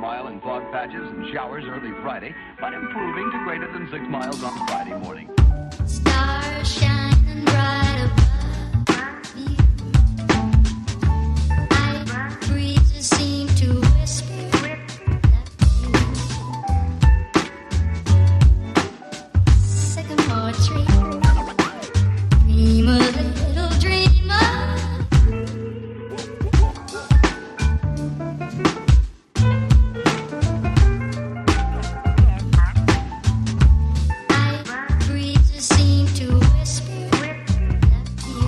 mile in fog patches and showers early Friday, but improving to greater than 6 miles on Friday morning. Stars shining bright above you. Night breezes seem to whisper sycamore tree. Dream a little dreamer. Night breezes seem to whisper that you.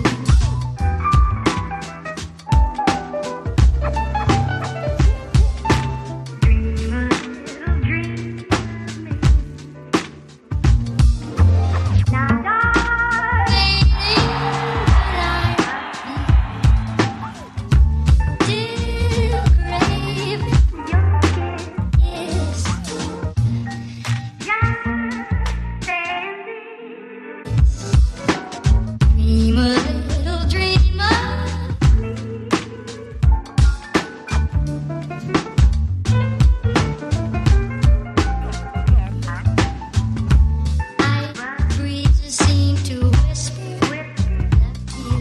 Dream a little dream. Dream a little dreamer. Night breezes seem to whisper that you.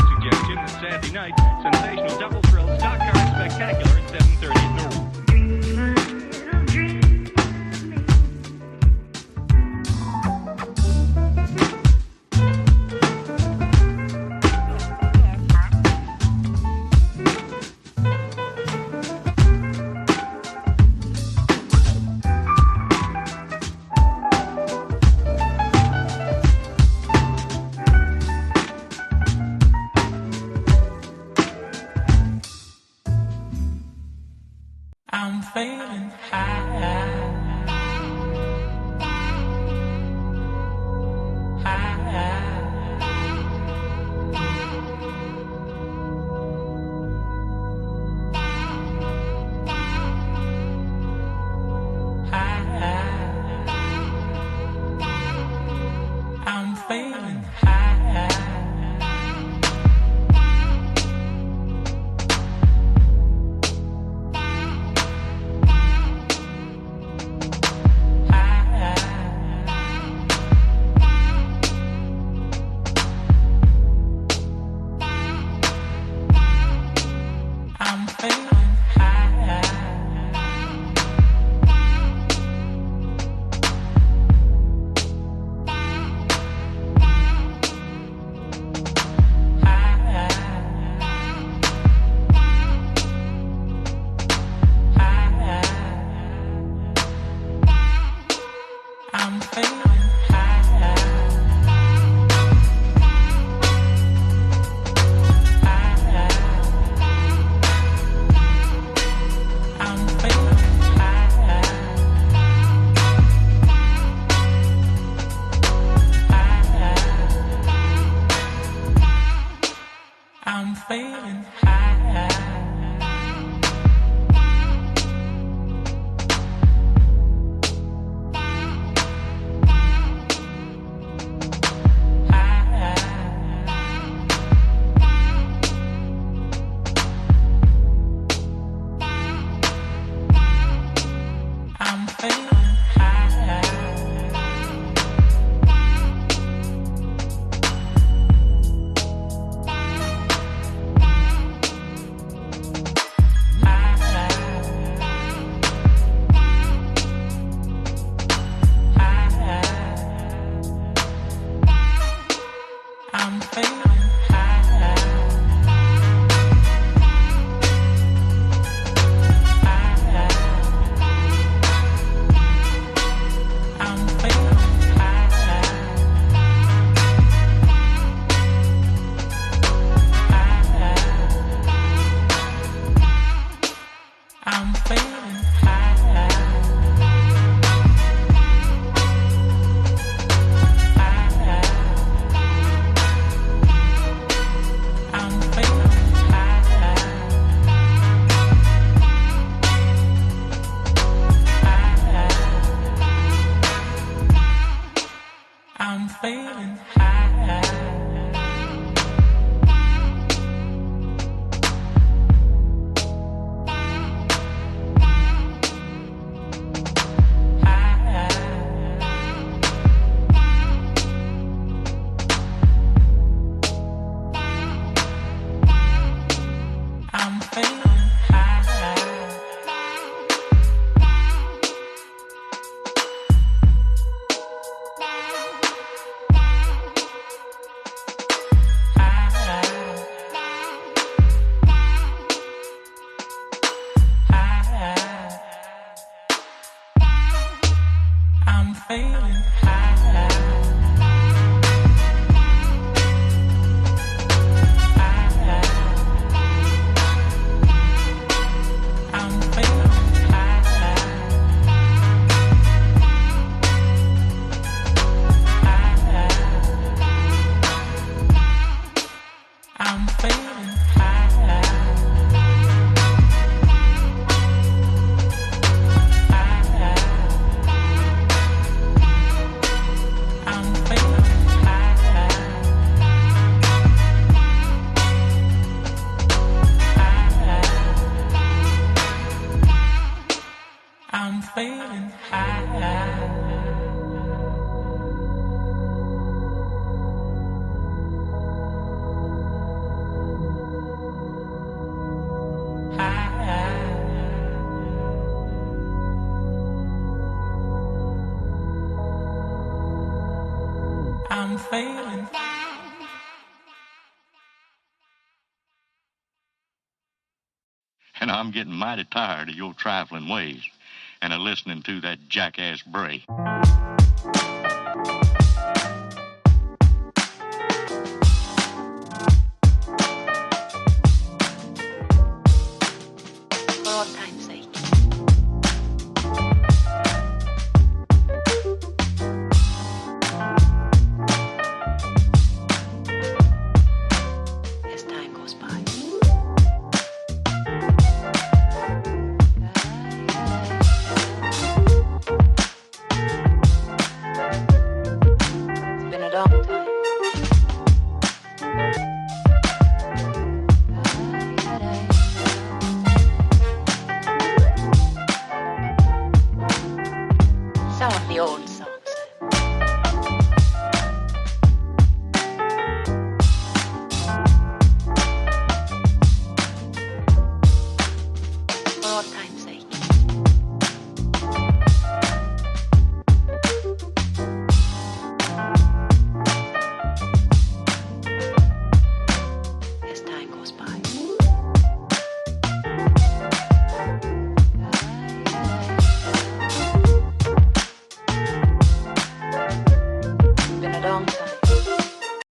Suggestion that Saturday night, sensational double thrill stock car spectacular at 7:30 at noon. Dream a little dream. I'm feeling high. I'm feeling high. I'm feeling high. I'm feeling I'm feeling I'm feeling high. I'm feeling high. I'm feeling I'm feeling I'm feeling and I'm getting mighty tired of your trifling ways and of listening to that jackass Bray. For all time's sake. As time goes by. It's been a long time. Some of the old songs. For all time's sake. As time goes by. It's been a long time.